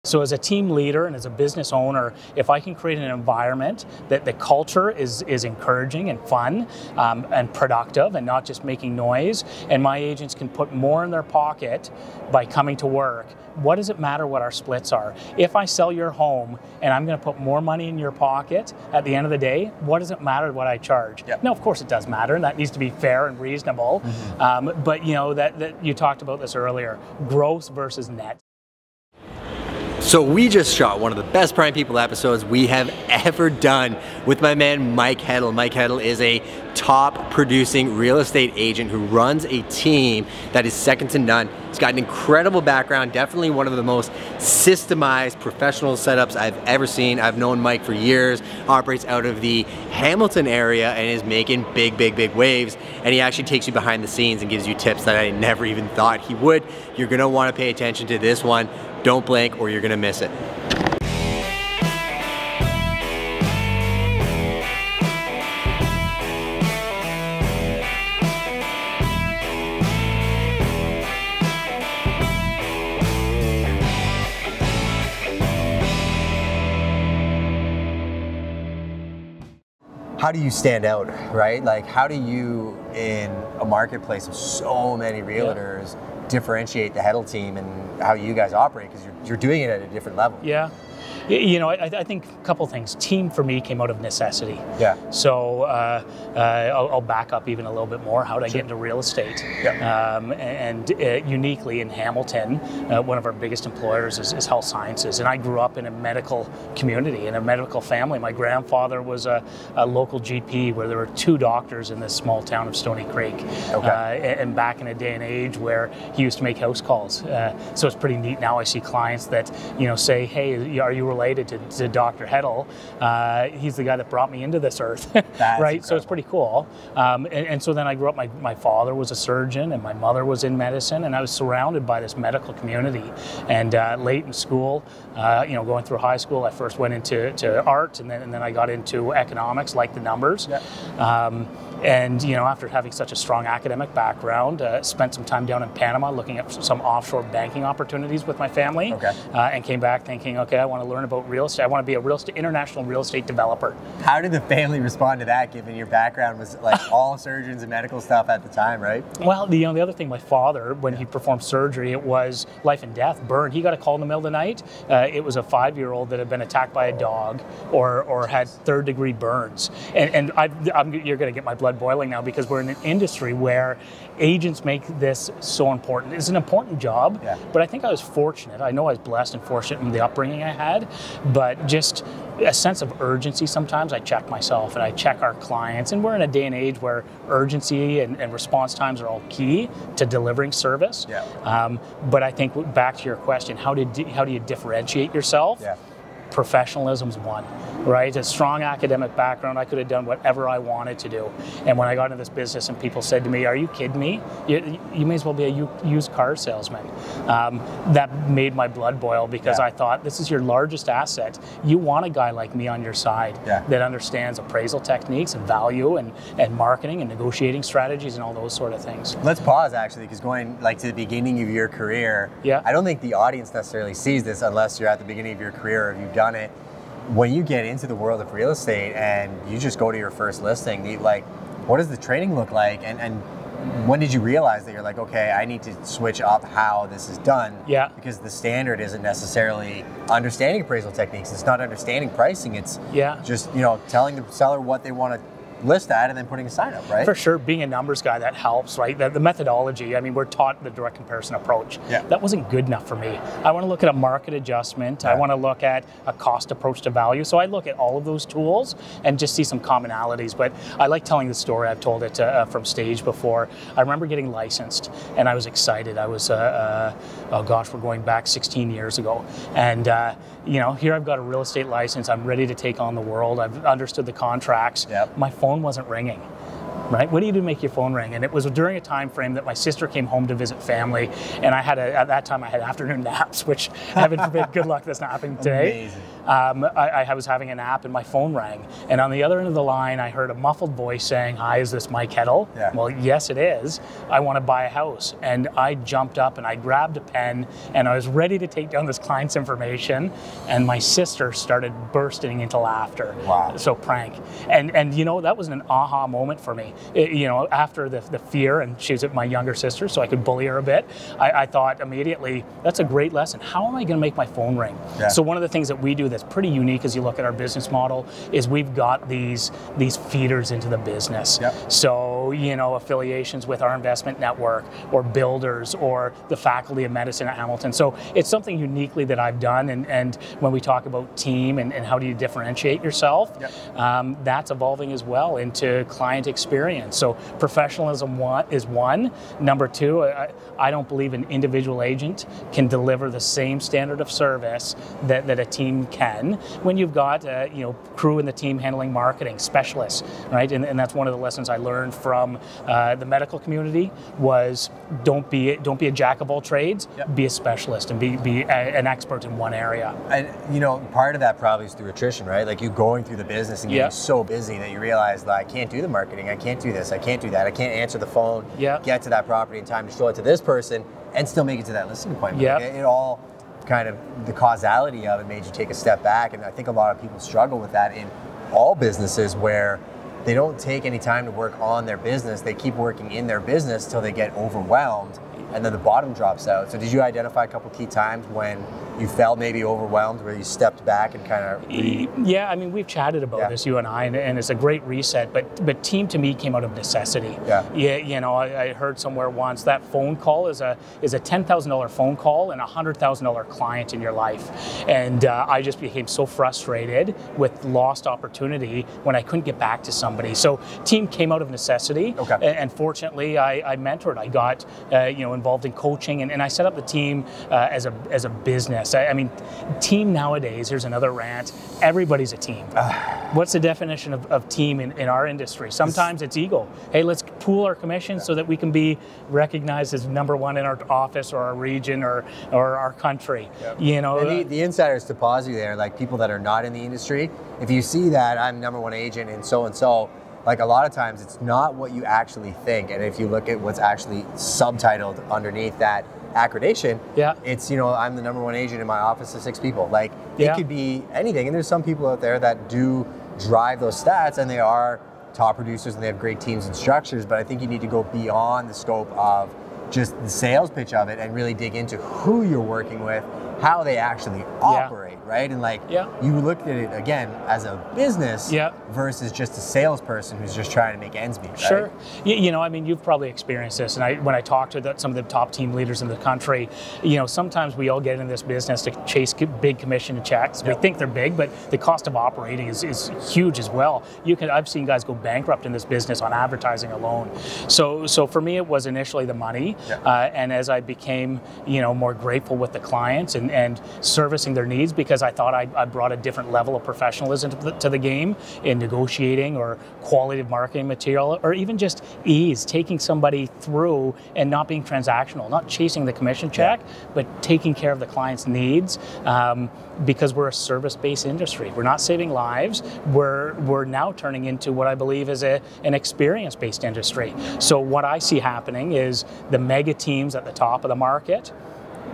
So as a team leader and as a business owner, if I can create an environment that the culture is encouraging and fun and productive and not just making noise, and my agents can put more in their pocket by coming to work, what does it matter what our splits are? If I sell your home and I'm going to put more money in your pocket at the end of the day, what does it matter what I charge? Yep. Now, of course it does matter, and that needs to be fair and reasonable. But you know, that you talked about this earlier, gross versus net. So we just shot one of the best Prime People episodes we have ever done with my man Mike HEDDLE. Mike HEDDLE is a top producing real estate agent who runs a team that is second to none. He's got an incredible background, definitely one of the most systemized professional setups I've ever seen. I've known Mike for years, operates out of the Hamilton area and is making big waves. And he actually takes you behind the scenes and gives you tips that I never even thought he would. You're gonna wanna pay attention to this one. Don't blink or you're gonna miss it. How do you stand out, right? Like, how do you, in a marketplace of so many realtors, differentiate the HEDDLE team and how you guys operate? Because you're doing it at a different level. Yeah. You know, I think a couple things. Team for me came out of necessity. Yeah. So I'll back up even a little bit more. How did I get into real estate? Yeah. Uniquely in Hamilton, one of our biggest employers is health sciences. And I grew up in a medical community, in a medical family. My grandfather was a local GP where there were 2 doctors in this small town of Stony Creek. Okay. And back in a day and age where he used to make house calls. So it's pretty neat now. I see clients that, you know, say, hey, are you related to Dr. HEDDLE? He's the guy that brought me into this earth, right? Incredible. So it's pretty cool. And so then I grew up, my father was a surgeon and my mother was in medicine, and I was surrounded by this medical community. And late in school, you know, going through high school, I first went into art, and then I got into economics, like the numbers. Yeah. And you know, after having such a strong academic background, spent some time down in Panama looking at some offshore banking opportunities with my family. Okay. And came back thinking, okay, I want to learn about real estate. I want to be a international real estate developer. How did the family respond to that, given your background was like all surgeons and medical stuff at the time, right? Well, you know, the other thing, my father, when he performed surgery, it was life and death, burn. He got a call in the middle of the night. It was a 5-year-old that had been attacked by a dog or had 3rd-degree burns. And you're going to get my blood boiling now, because we're in an industry where agents make this so important. It's an important job, yeah. But I think I was fortunate. I know I was blessed and fortunate in the upbringing I had, but just a sense of urgency. Sometimes I check myself and I check our clients, and we're in a day and age where urgency and response times are all key to delivering service. Yeah. But I think back to your question, how do you differentiate yourself? Yeah. Professionalism's one, right? A strong academic background, I could have done whatever I wanted to do. And when I got into this business and people said to me, are you kidding me? You may as well be a used car salesman. That made my blood boil, because Yeah. I thought, this is your largest asset. You want a guy like me on your side, Yeah. that understands appraisal techniques and value and marketing and negotiating strategies and all those sort of things. Let's pause, actually, because going like to the beginning of your career, Yeah. I don't think the audience necessarily sees this unless you're at the beginning of your career or you've done it. When you get into the world of real estate and you just go to your first listing, what does the training look like? And when did you realize that you're like, okay, I need to switch up how this is done? Yeah. Because the standard isn't necessarily understanding appraisal techniques. It's not understanding pricing. It's just, you know, telling the seller what they want to list at and then putting a sign up, right? For sure, being a numbers guy, that helps, right? The methodology, I mean, we're taught the direct comparison approach. Yeah. That wasn't good enough for me. I want to look at a market adjustment. Yeah. I want to look at a cost approach to value. So I look at all of those tools and just see some commonalities. But I like telling the story. I've told it from stage before. I remember getting licensed and I was excited. I was, oh gosh, we're going back 16 years ago. And you know, here I've got a real estate license. I'm ready to take on the world. I've understood the contracts. Yep. My phone wasn't ringing. right? What do you do to make your phone ring? And it was during a time frame that my sister came home to visit family, and I had at that time I had afternoon naps, which heaven forbid, good luck, that's not happening today. I was having a nap and my phone rang, and on the other end of the line I heard a muffled voice saying, "Hi, is this Mike Heddle?" Yeah. Well, yes it is. I want to buy a house. And I jumped up and I grabbed a pen and I was ready to take down this client's information, and my sister started bursting into laughter. Wow. So prank. And you know, that was an aha moment for me. You know, after the fear, and she was my younger sister, so I could bully her a bit, I thought immediately, that's a great lesson. How am I going to make my phone ring? Yeah. So one of the things that we do that's pretty unique as you look at our business model is we've got these feeders into the business. Yep. So, you know, affiliations with our investment network or builders or the faculty of medicine at Hamilton. So it's something uniquely that I've done, and when we talk about team and how do you differentiate yourself, yep. That's evolving as well into client experience. So professionalism is one. Number two, I don't believe an individual agent can deliver the same standard of service that a team can when you've got you know, crew in the team handling marketing, specialists, right? And that's one of the lessons I learned from the medical community was don't be a jack of all trades, yep. Be a specialist and be an expert in one area. And you know, part of that probably is through attrition, right? Like you going through the business and getting so busy that you realize that I can't do the marketing, I can't do this, I can't do that, I can't answer the phone, get to that property in time to show it to this person and still make it to that listing appointment. Yep. It all kind of, the causality of it made you take a step back, and I think a lot of people struggle with that in all businesses where they don't take any time to work on their business. They keep working in their business till they get overwhelmed, and then the bottom drops out. So did you identify a couple key times when you felt maybe overwhelmed, where you stepped back and kind of... Yeah, I mean, we've chatted about this, you and I, and it's a great reset, but team to me came out of necessity. Yeah, you know, I heard somewhere once that phone call is a $10,000 phone call and a $100,000 client in your life. And I just became so frustrated with lost opportunity when I couldn't get back to somebody. So team came out of necessity. Okay. And fortunately, I mentored. I got you know, involved in coaching, and I set up the team as a business. I mean, team nowadays, here's another rant, everybody's a team. What's the definition of team in our industry? Sometimes it's ego. Hey, let's pool our commissions so that we can be recognized as number one in our office or our region or our country. Yep. You know, and the insiders to pause you there, like people that are not in the industry, if you see that I'm number one agent in so-and-so, like a lot of times it's not what you actually think. And if you look at what's actually subtitled underneath that accreditation, it's, you know, I'm the number one agent in my office of 6 people. Like it could be anything. And there's some people out there that do drive those stats, and they are top producers and they have great teams and structures, but I think you need to go beyond the scope of just the sales pitch of it and really dig into who you're working with, how they actually operate, right? And like you looked at it again as a business versus just a salesperson who's just trying to make ends meet, right? Sure. You know, I mean, you've probably experienced this, and when I talk to some of the top team leaders in the country, you know, sometimes we all get in this business to chase big commission checks. We think they're big, but the cost of operating is huge as well. I've seen guys go bankrupt in this business on advertising alone. So for me, it was initially the money, and as I became, you know, more grateful with the clients and servicing their needs, because I thought I brought a different level of professionalism to the game in negotiating or quality of marketing material, or even just ease, taking somebody through and not being transactional, not chasing the commission check, but taking care of the client's needs, because we're a service-based industry. We're not saving lives. We're now turning into what I believe is an experience-based industry. So what I see happening is the mega teams at the top of the market.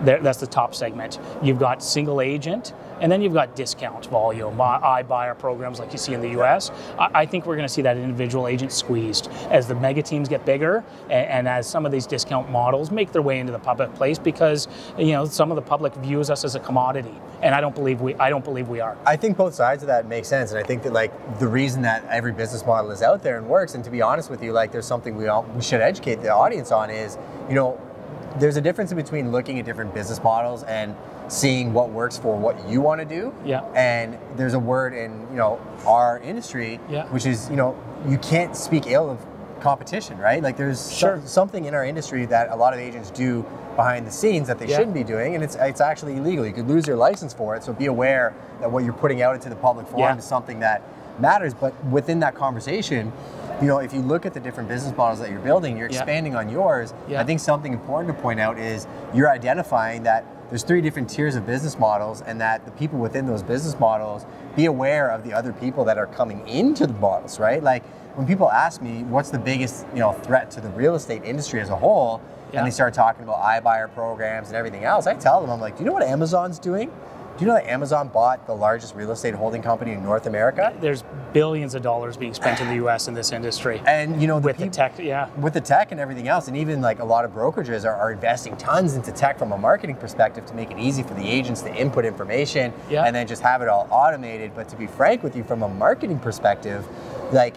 That's the top segment. You've got single agent, and then you've got discount volume, iBuyer programs like you see in the US. I think we're going to see that individual agent squeezed as the mega teams get bigger, and as some of these discount models make their way into the public place, because, you know, some of the public views us as a commodity, and I don't believe we are. I think both sides of that make sense, and I think that like the reason that every business model is out there and works, and to be honest with you, like there's something we should educate the audience on is, you know, there's a difference in between looking at different business models and seeing what works for what you want to do. And there's a word in, you know, our industry, which is, you know, you can't speak ill of competition, right? Like there's something in our industry that a lot of agents do behind the scenes that they shouldn't be doing, and it's actually illegal. You could lose your license for it. So be aware that what you're putting out into the public forum is something that matters. But within that conversation, you know, if you look at the different business models that you're building, you're expanding on yours. I think something important to point out is you're identifying that there's 3 different tiers of business models, and that the people within those business models be aware of the other people that are coming into the models, right? Like when people ask me what's the biggest, you know, threat to the real estate industry as a whole, and they start talking about iBuyer programs and everything else, I tell them, I'm like, do you know what Amazon's doing? Do you know that Amazon bought the largest real estate holding company in North America? There's billions of dollars being spent in the U.S. in this industry. And you know, with the tech, with the tech and everything else, and even like a lot of brokerages are investing tons into tech from a marketing perspective to make it easy for the agents to input information and then just have it all automated. But to be frank with you, from a marketing perspective, like,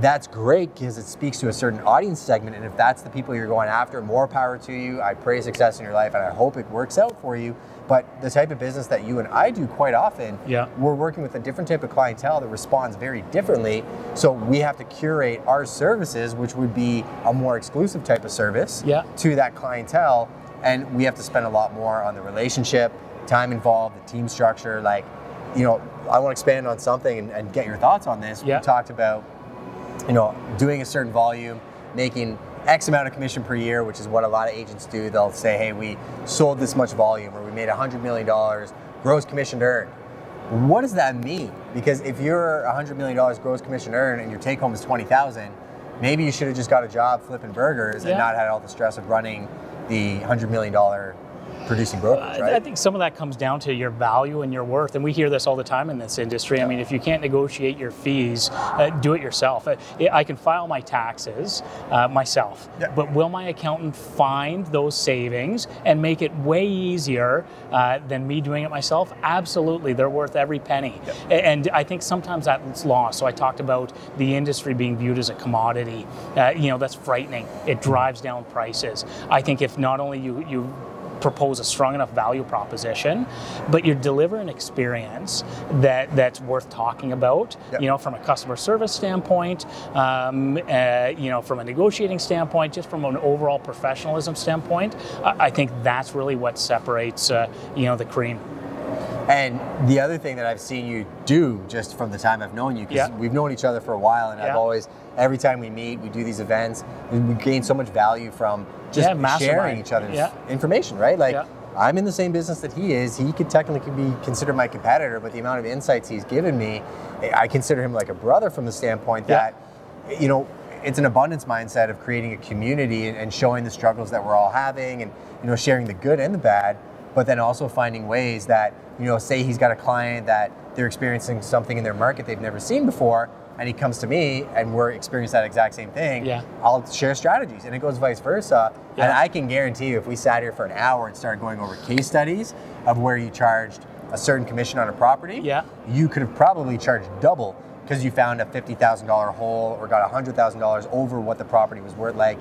that's great because it speaks to a certain audience segment, and if that's the people you're going after, more power to you. I pray success in your life, and I hope it works out for you. But the type of business that you and I do quite often, we're working with a different type of clientele that responds very differently. So we have to curate our services, which would be a more exclusive type of service to that clientele, and we have to spend a lot more on the relationship, time involved, the team structure. Like, you know, I want to expand on something and get your thoughts on this. We talked about, you know, doing a certain volume, making X amount of commission per year, which is what a lot of agents do. They'll say, hey, we sold this much volume, or we made $100 million gross commission earned. What does that mean? Because if you're $100 million gross commission earned and your take home is $20,000, maybe you should have just got a job flipping burgers and not had all the stress of running the $100 million producing brokerage, right? I think some of that comes down to your value and your worth, and we hear this all the time in this industry. I mean, if you can't negotiate your fees, do it yourself. I can file my taxes myself, but will my accountant find those savings and make it way easier than me doing it myself? Absolutely, they're worth every penny. And I think sometimes that's lost. So I talked about the industry being viewed as a commodity. You know, that's frightening. It drives down prices. I think if not only you propose a strong enough value proposition, but you deliver an experience that's worth talking about, you know, from a customer service standpoint, you know, from a negotiating standpoint, just from an overall professionalism standpoint. I think that's really what separates, you know, the cream. And the other thing that I've seen you do just from the time I've known you, because we've known each other for a while, and I've always, every time we meet, we do these events, we gain so much value from just sharing each other's information, right? Like, I'm in the same business that he is. He could technically be considered my competitor, but the amount of insights he's given me, I consider him like a brother from the standpoint that, you know, it's an abundance mindset of creating a community and showing the struggles that we're all having, and, you know, sharing the good and the bad, but then also finding ways that, you know, say he's got a client that they're experiencing something in their market they've never seen before, and he comes to me and we're experiencing that exact same thing, I'll share strategies, and it goes vice versa. And I can guarantee you, if we sat here for an hour and started going over case studies of where you charged a certain commission on a property, you could have probably charged double because you found a $50,000 hole or got $100,000 over what the property was worth. Like,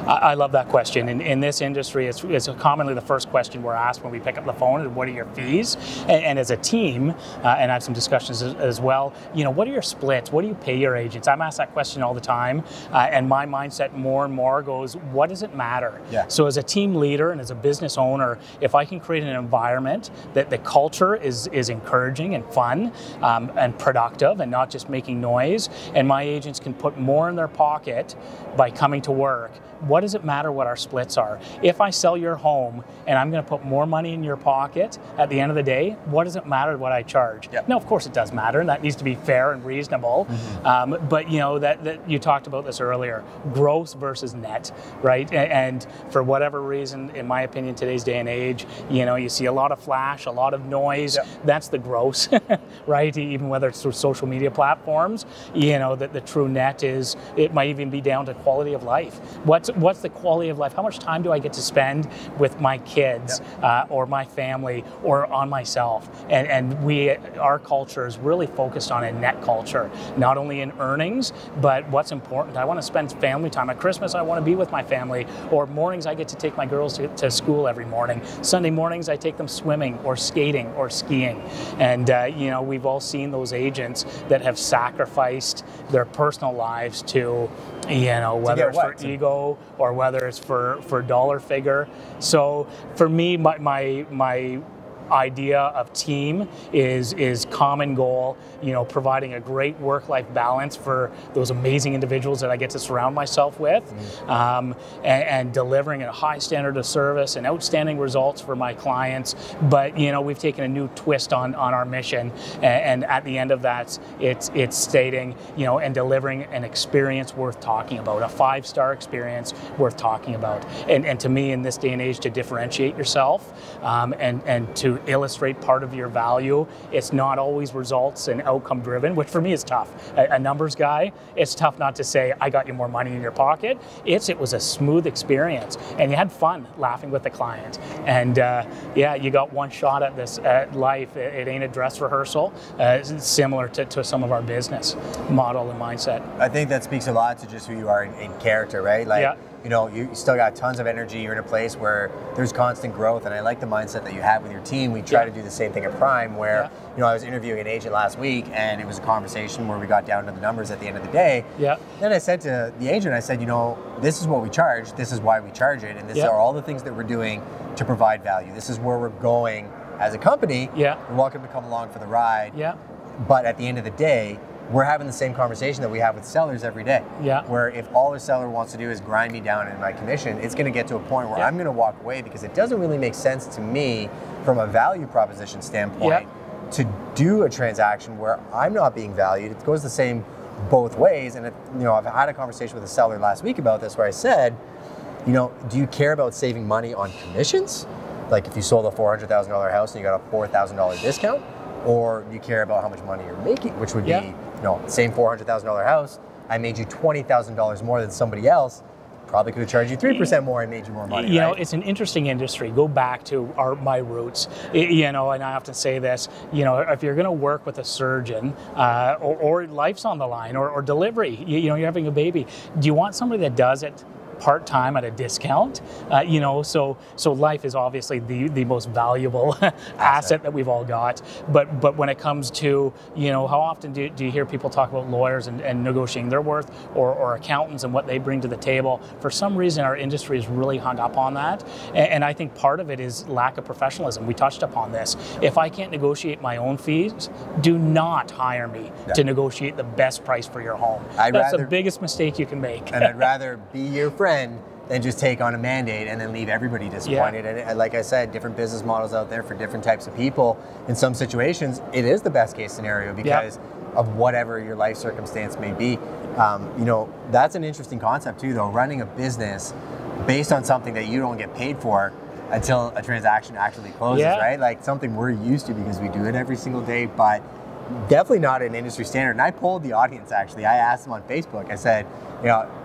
I love that question. In this industry, it's commonly the first question we're asked when we pick up the phone is, what are your fees? And as a team, and I have some discussions as well, you know, what are your splits? What do you pay your agents? I'm asked that question all the time, and my mindset more and more goes, what does it matter? So as a team leader and as a business owner, if I can create an environment that the culture is encouraging and fun and productive and not just making noise, and my agents can put more in their pocket by coming to work, what does it matter what our splits are? If I sell your home and I'm going to put more money in your pocket at the end of the day, what does it matter what I charge? Now, of course it does matter, and that needs to be fair and reasonable. But you know, that you talked about this earlier, gross versus net, right? And for whatever reason, in my opinion, today's day and age, you know, you see a lot of flash, a lot of noise. That's the gross, right? Even whether it's through social media platforms, you know, that the true net is, it might even be down to quality of life. What's the quality of life? How much time do I get to spend with my kids or my family or on myself? And our culture is really focused on a net culture, not only in earnings, but what's important. I want to spend family time. At Christmas, I want to be with my family, or mornings I get to take my girls to school every morning. Sunday mornings, I take them swimming or skating or skiing. And you know, we've all seen those agents that have sacrificed their personal lives to, you know, whether it's for ego or whether it's for dollar figure. So for me, my idea of team is common goal, providing a great work-life balance for those amazing individuals that I get to surround myself with, and delivering a high standard of service and outstanding results for my clients. But we've taken a new twist on our mission, and at the end of that, it's stating, and delivering an experience worth talking about, a 5-star experience worth talking about. And to me, in this day and age, to differentiate yourself and to illustrate part of your value, it's not always results and outcome driven, which for me is tough. A numbers guy, it's tough not to say, I got you more money in your pocket. It was a smooth experience, and you had fun laughing with the client. And you got one shot at this life. It ain't a dress rehearsal. It's similar to some of our business model and mindset. I think that speaks a lot to just who you are in character, right? Like, you still got tons of energy. You're in a place where there's constant growth, and I like the mindset that you have with your team. We try to do the same thing at Prime, where I was interviewing an agent last week, and it was a conversation where we got down to the numbers at the end of the day. Then I said to the agent, I said, this is what we charge, this is why we charge it, and these are all the things that we're doing to provide value. This is where we're going as a company. You're welcome to come along for the ride. But at the end of the day, we're having the same conversation that we have with sellers every day. Where if all a seller wants to do is grind me down in my commission, it's going to get to a point where I'm going to walk away, because it doesn't really make sense to me from a value proposition standpoint to do a transaction where I'm not being valued. It goes the same both ways. And I've had a conversation with a seller last week about this, where I said, do you care about saving money on commissions? Like if you sold a $400,000 house and you got a $4,000 discount, or do you care about how much money you're making, which would be, same $400,000 house, I made you $20,000 more than somebody else, probably could have charged you 3% more and made you more money. Right? It's an interesting industry. Go back to my roots. And I often say this, if you're going to work with a surgeon, or life's on the line, or delivery, you're having a baby, do you want somebody that does it part-time at a discount? So life is obviously the most valuable asset that we've all got. But when it comes to, how often do you hear people talk about lawyers and negotiating their worth, or accountants and what they bring to the table? For some reason, our industry is really hung up on that. And I think part of it is lack of professionalism. We touched upon this. If I can't negotiate my own fees, do not hire me to negotiate the best price for your home. That's the biggest mistake you can make. And I'd rather be your friend than just take on a mandate and then leave everybody disappointed. And like I said, different business models out there for different types of people. In some situations, it is the best case scenario because of whatever your life circumstance may be. That's an interesting concept too, though, running a business based on something that you don't get paid for until a transaction actually closes, right? Like something we're used to because we do it every single day, but definitely not an industry standard. And I polled the audience, actually. I asked them on Facebook. I said,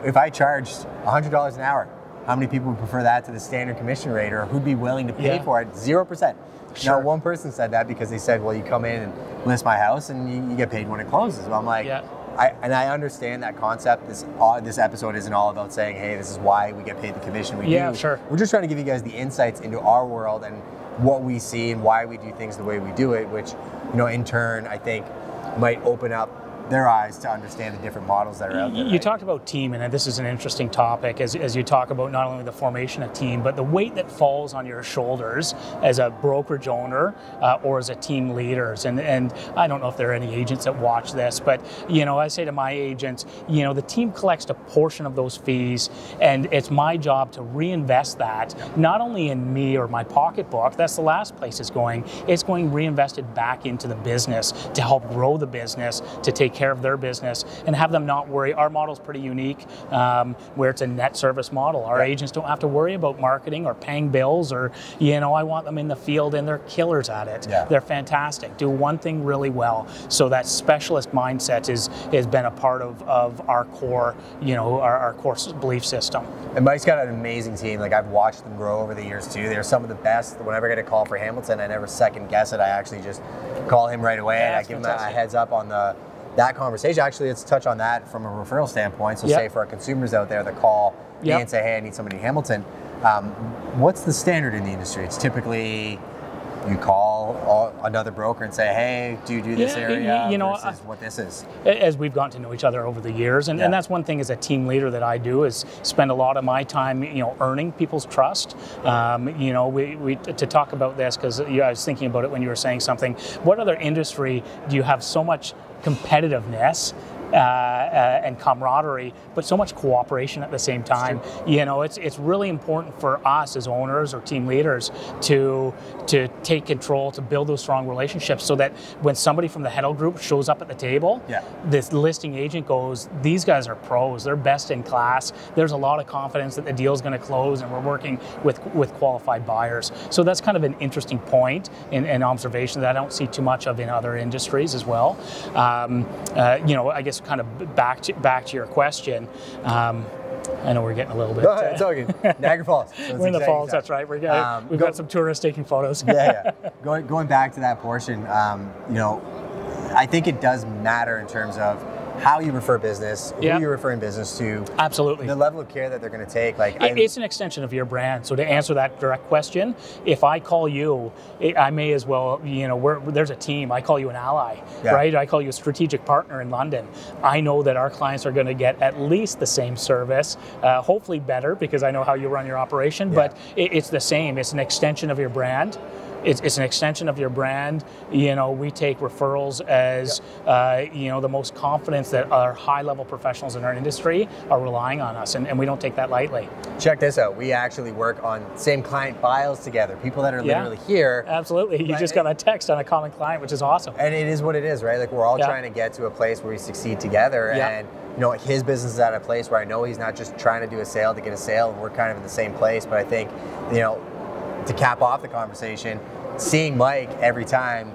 if I charged $100 an hour, how many people would prefer that to the standard commission rate, or who'd be willing to pay for it? 0%. Now, one person said that because they said, well, you come in and list my house and you get paid when it closes. Well, I'm like, I understand that concept. This episode isn't all about saying, hey, this is why we get paid the commission we do. We're just trying to give you guys the insights into our world and what we see and why we do things the way we do it, which, in turn, I think might open up their eyes to understand the different models that are out there. You talked about team, and this is an interesting topic as you talk about not only the formation of team, but the weight that falls on your shoulders as a brokerage owner or as a team leaders. And I don't know if there are any agents that watch this, but I say to my agents, the team collects a portion of those fees, and it's my job to reinvest that not only in me or my pocketbook. That's the last place it's going. It's going reinvested back into the business to help grow the business, to take care of their business, and have them not worry. Our model's pretty unique, where it's a net service model. Our agents don't have to worry about marketing or paying bills, or I want them in the field, and they're killers at it. They're fantastic. Do one thing really well. So that specialist mindset has been a part of our core, our core belief system. And Mike's got an amazing team. Like, I've watched them grow over the years too. They're some of the best. Whenever I get a call for Hamilton, I never second guess it. I actually just call him right away, and I give him a heads up on that conversation. Actually, let's touch on that from a referral standpoint. So say for our consumers out there that call me and say, hey, I need somebody in Hamilton. What's the standard in the industry? It's typically you call call another broker and say, hey, do you do this area versus what this is? As we've gotten to know each other over the years, and that's one thing as a team leader that I do is spend a lot of my time, earning people's trust. We to talk about this because I was thinking about it when you were saying something. What other industry do you have so much competitiveness and camaraderie, but so much cooperation at the same time? It's really important for us as owners or team leaders to take control, to build those strong relationships, so that when somebody from the HEDDLE Group shows up at the table, this listing agent goes, these guys are pros, they're best in class. There's a lot of confidence that the deal's going to close, and we're working with qualified buyers. So that's kind of an interesting point in observation that I don't see too much of in other industries as well. I guess kind of back to your question. I know we're getting a little bit. No, it's all good. Niagara Falls. So we're in the falls. That's right. We've got some tourists taking photos. Going back to that portion, I think it does matter in terms of how you refer business, who you're referring business to. Absolutely. The level of care that they're going to take. It's an extension of your brand. So to answer that direct question, if I call you, I may as well, there's a team. I call you an ally, right? I call you a strategic partner in London. I know that our clients are going to get at least the same service, hopefully better, because I know how you run your operation, but it's the same. It's an extension of your brand. It's an extension of your brand. We take referrals as, the most confidence that our high-level professionals in our industry are relying on us, and we don't take that lightly. Check this out. We actually work on same client files together, people that are literally here. Absolutely. You just got a text on a common client, which is awesome. And it is what it is, right? Like, we're all trying to get to a place where we succeed together, and his business is at a place where I know he's not just trying to do a sale to get a sale, and we're kind of in the same place. But I think, to cap off the conversation, seeing Mike every time,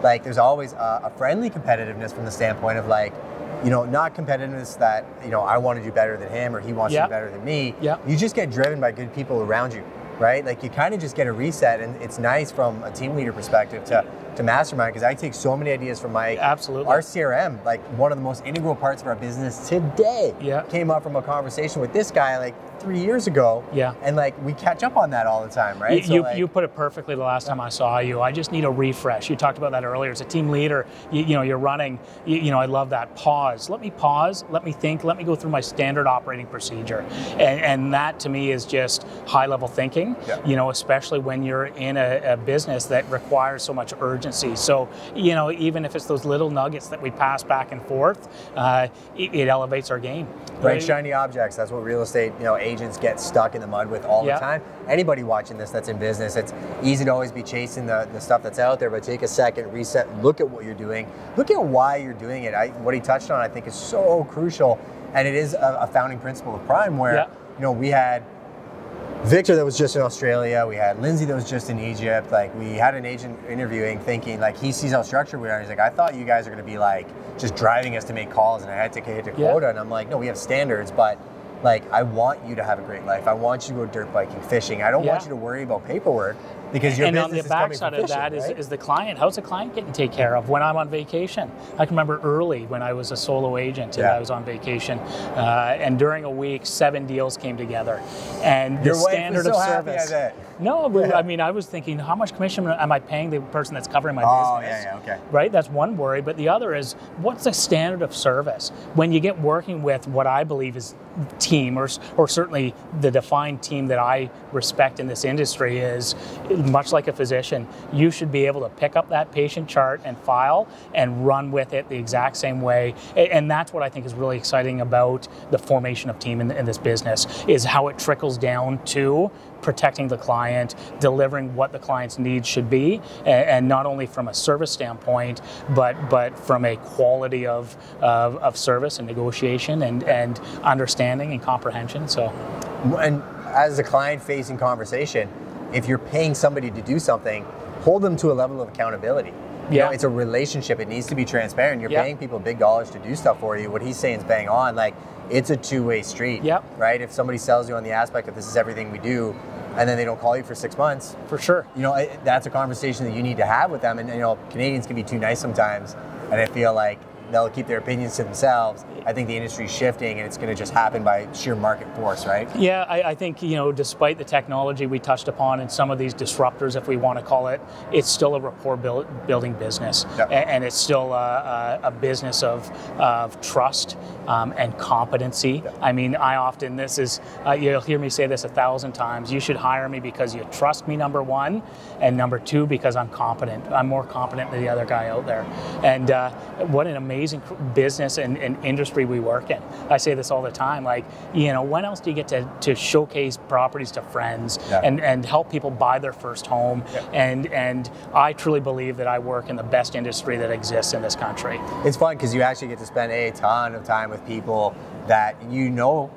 there's always a friendly competitiveness from the standpoint of not competitiveness that, I want to do better than him or he wants to do better than me. You just get driven by good people around you, right? You kind of just get a reset, and it's nice from a team leader perspective to mastermind, because I take so many ideas from Mike. Absolutely. Our CRM, one of the most integral parts of our business today, came up from a conversation with this guy 3 years ago. And we catch up on that all the time, right? You put it perfectly the last time I saw you. I just need a refresh. You talked about that earlier. As a team leader, you're running, I love that. Pause. Let me pause. Let me think. Let me go through my standard operating procedure. And that to me is just high level thinking, especially when you're in a business that requires so much urgency. So, even if it's those little nuggets that we pass back and forth, it elevates our game. Right? Shiny objects. That's what real estate, agents get stuck in the mud with all the time. Anybody watching this that's in business, it's easy to always be chasing the stuff that's out there, but take a second, reset, look at what you're doing, look at why you're doing it. What he touched on, I think, is so crucial, and it is a founding principle of Prime, where we had Victor that was just in Australia, we had Lindsay that was just in Egypt. We had an agent interviewing thinking, he sees how structured we are. He's like, I thought you guys are going to be just driving us to make calls, and I had to hit a quota. And I'm like, no, we have standards, but I want you to have a great life. I want you to go dirt biking, fishing. I don't want you to worry about paperwork, because your business is coming from fishing. And on the backside of that is the client. How's the client getting taken care of when I'm on vacation? I can remember early when I was a solo agent and I was on vacation, and during a week, 7 deals came together. And the standard of service. No, but I mean, I was thinking, how much commission am I paying the person that's covering my business? Okay. Right? That's one worry. But the other is, what's the standard of service? When you get working with what I believe is team, or certainly the defined team that I respect in this industry, is much like a physician, you should be able to pick up that patient chart and file and run with it the exact same way. And that's what I think is really exciting about the formation of team in this business, is how it trickles down to protecting the client, delivering what the client's needs should be, and not only from a service standpoint, but from a quality of service and negotiation and understanding and comprehension. So, and as a client-facing conversation, if you're paying somebody to do something, hold them to a level of accountability. It's a relationship. It needs to be transparent. You're paying people big dollars to do stuff for you. What he's saying is bang on. It's a two-way street, right? If somebody sells you on the aspect of this is everything we do, and then they don't call you for 6 months, for sure, that's a conversation that you need to have with them. And Canadians can be too nice sometimes, and I feel like they'll keep their opinions to themselves. I think the industry's shifting, and it's going to just happen by sheer market force, right? Yeah, I think, you know, despite the technology we touched upon and some of these disruptors, if we want to call it, it's still a rapport building business. Yep. And it's still a business of trust and competency. Yep. I mean, I often, this is, you'll hear me say this 1,000 times, you should hire me because you trust me, number one, and number two, because I'm competent. I'm more competent than the other guy out there. And what an amazing business and industry we work in. I say this all the time, like, you know, when else do you get to showcase properties to friends and help people buy their first home? And I truly believe that I work in the best industry that exists in this country. It's fun because you actually get to spend a ton of time with people that you know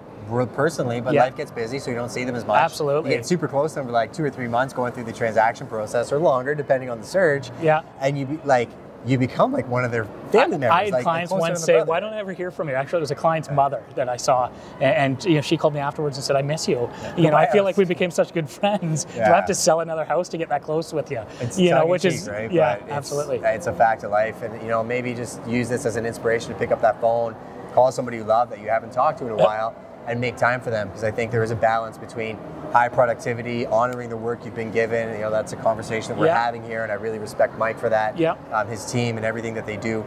personally, but life gets busy, so you don't see them as much. Absolutely. You get super close to them for like 2 or 3 months going through the transaction process, or longer, depending on the search. Yeah. And you become like one of their family members. I had clients once say, "Why don't I ever hear from you?" Actually, it was a client's mother that I saw, and you know, she called me afterwards and said, "I miss you. You know, I feel like we became such good friends. Do I have to sell another house to get that close with you?" It's you know, which is right? absolutely. It's a fact of life, and you know, maybe just use this as an inspiration to pick up that phone, call somebody you love that you haven't talked to in a while, and make time for them, because I think there is a balance between high productivity, honoring the work you've been given. You know, that's a conversation that we're having here, and I really respect Mike for that. His team and everything that they do.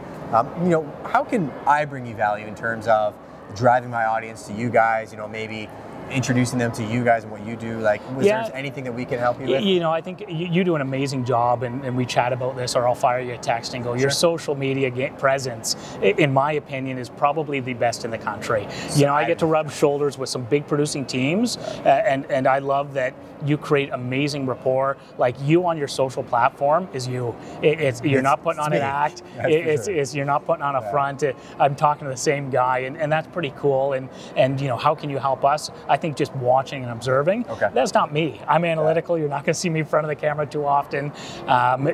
You know, how can I bring you value in terms of driving my audience to you guys? You know, maybe introducing them to you guys and what you do. Like, was there anything that we can help you with? You know, I think you do an amazing job, and we chat about this, or I'll fire you a text and go, your social media presence, in my opinion, is probably the best in the country. You know, I get to rub shoulders with some big producing teams, and I love that you create amazing rapport. Like, you on your social platform is you. You're not putting on an act. You're not putting on a front. I'm talking to the same guy, and that's pretty cool. And you know, how can you help us? I think just watching and observing, that's not me. I'm analytical. You're not going to see me in front of the camera too often.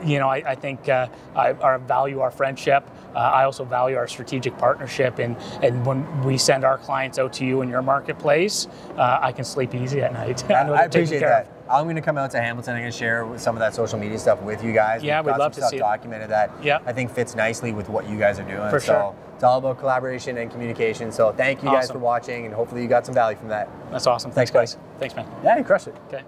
You know, I think I value our friendship. I also value our strategic partnership. And when we send our clients out to you in your marketplace, I can sleep easy at night. I appreciate that. I'm going to come out to Hamilton. I'm going to share some of that social media stuff with you guys. Yeah, we'd love to see it. Documented that I think fits nicely with what you guys are doing. For sure. It's all about collaboration and communication. So thank you guys for watching, and hopefully you got some value from that. That's awesome. Thanks, guys. Thanks, man. Yeah, you crushed it. Okay.